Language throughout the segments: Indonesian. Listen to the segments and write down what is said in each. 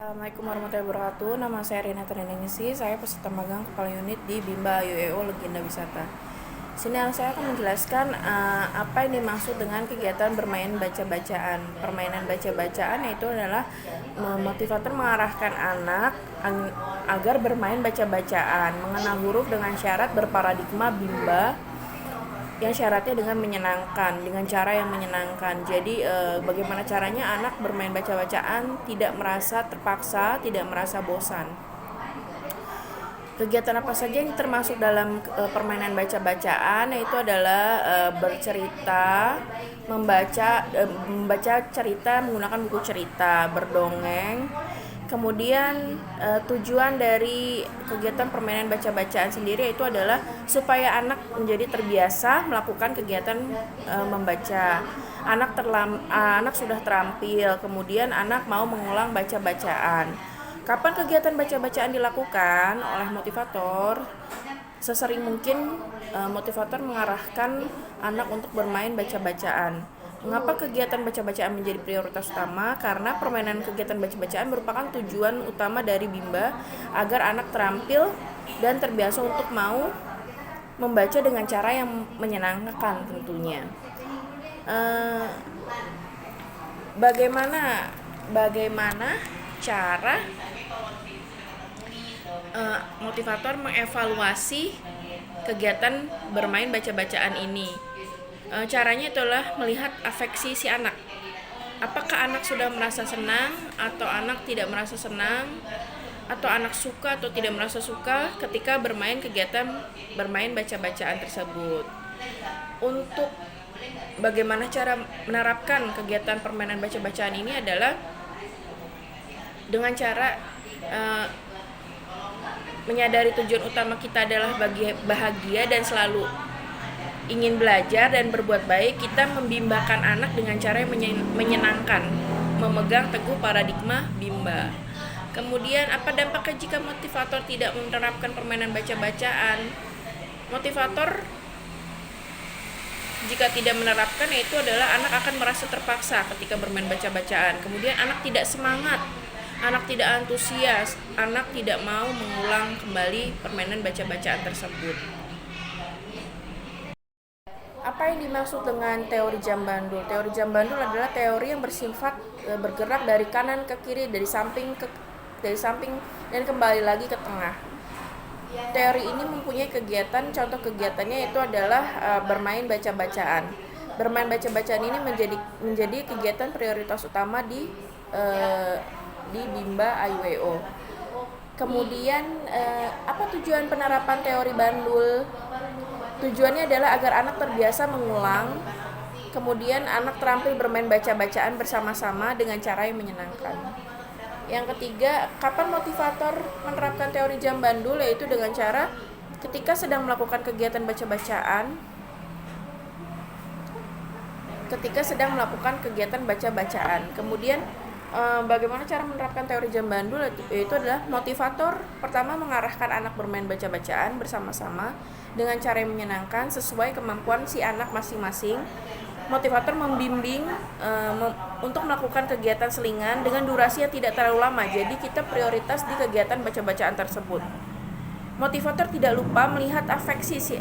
Assalamualaikum warahmatullahi wabarakatuh. Nama saya Rina Triningsi. Saya peserta magang kepala unit di Bimba UEO Legenda Wisata. Sini saya akan menjelaskan apa yang dimaksud dengan kegiatan bermain baca-bacaan. Permainan baca-bacaan yaitu adalah motivator mengarahkan anak agar bermain baca-bacaan, mengenal huruf dengan syarat berparadigma Bimba yang syaratnya dengan menyenangkan, dengan cara yang menyenangkan. Jadi bagaimana caranya anak bermain baca-bacaan tidak merasa terpaksa, tidak merasa bosan. Kegiatan apa saja yang termasuk dalam permainan baca-bacaan, yaitu adalah bercerita, membaca cerita menggunakan buku cerita, berdongeng. Kemudian tujuan dari kegiatan permainan baca-bacaan sendiri itu adalah supaya anak menjadi terbiasa melakukan kegiatan membaca. Anak sudah terampil, kemudian anak mau mengulang baca-bacaan. Kapan kegiatan baca-bacaan dilakukan oleh motivator? Sesering mungkin motivator mengarahkan anak untuk bermain baca-bacaan. Mengapa kegiatan baca-bacaan menjadi prioritas utama? Karena permainan kegiatan baca-bacaan merupakan tujuan utama dari Bimba agar anak terampil dan terbiasa untuk mau membaca dengan cara yang menyenangkan tentunya. Bagaimana cara motivator mengevaluasi kegiatan bermain baca-bacaan ini? Caranya itulah melihat afeksi si anak. Apakah anak sudah merasa senang atau anak tidak merasa senang, atau anak suka atau tidak merasa suka ketika kegiatan bermain baca-bacaan tersebut. Untuk bagaimana cara menerapkan kegiatan permainan baca-bacaan ini adalah dengan cara menyadari tujuan utama kita adalah bahagia dan selalu ingin belajar dan berbuat baik. Kita membimbakan anak dengan cara yang menyenangkan, memegang teguh paradigma Bimba. Kemudian apa dampaknya jika motivator tidak menerapkan permainan baca-bacaan? Motivator jika tidak menerapkan, yaitu adalah anak akan merasa terpaksa ketika bermain baca-bacaan. Kemudian anak tidak semangat, anak tidak antusias, anak tidak mau mengulang kembali permainan baca-bacaan tersebut. Apa yang dimaksud dengan teori jam bandul? Teori jam bandul adalah teori yang bersifat bergerak dari kanan ke kiri, dari samping dan kembali lagi ke tengah. Teori ini mempunyai contoh kegiatannya itu adalah bermain baca-bacaan. Bermain baca-bacaan ini menjadi kegiatan prioritas utama di Bimba IWO. Kemudian apa tujuan penerapan teori bandul? Tujuannya adalah agar anak terbiasa mengulang, kemudian anak terampil bermain baca-bacaan bersama-sama dengan cara yang menyenangkan. Yang ketiga, kapan motivator menerapkan teori jam bandul? Yaitu dengan cara ketika sedang melakukan kegiatan baca-bacaan, Kemudian bagaimana cara menerapkan teori jam bandul? Yaitu adalah motivator pertama mengarahkan anak bermain baca-bacaan bersama-sama dengan cara yang menyenangkan sesuai kemampuan si anak masing-masing. Motivator membimbing untuk melakukan kegiatan selingan dengan durasi yang tidak terlalu lama. Jadi kita prioritas di kegiatan baca-bacaan tersebut. Motivator tidak lupa melihat afeksi si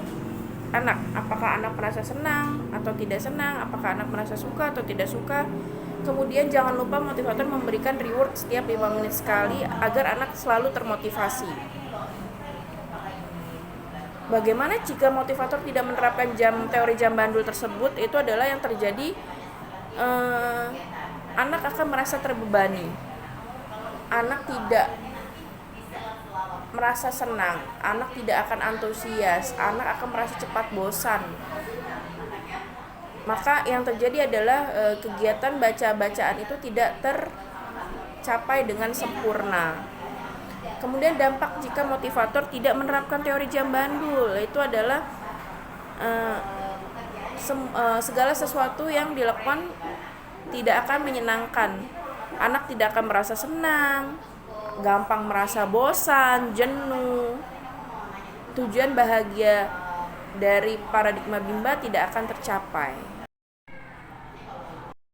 anak. Apakah anak merasa senang atau tidak senang? Apakah anak merasa suka atau tidak suka? Kemudian jangan lupa motivator memberikan reward setiap 5 menit sekali agar anak selalu termotivasi. Bagaimana jika motivator tidak menerapkan teori jam bandul tersebut? Itu adalah yang terjadi, anak akan merasa terbebani, anak tidak merasa senang, anak tidak akan antusias, anak akan merasa cepat bosan. Maka yang terjadi adalah kegiatan baca-bacaan itu tidak tercapai dengan sempurna. Kemudian dampak jika motivator tidak menerapkan teori jam bandul, itu adalah segala sesuatu yang dilakukan tidak akan menyenangkan. Anak tidak akan merasa senang, gampang merasa bosan, jenuh. Tujuan bahagia dari paradigma Bimba tidak akan tercapai.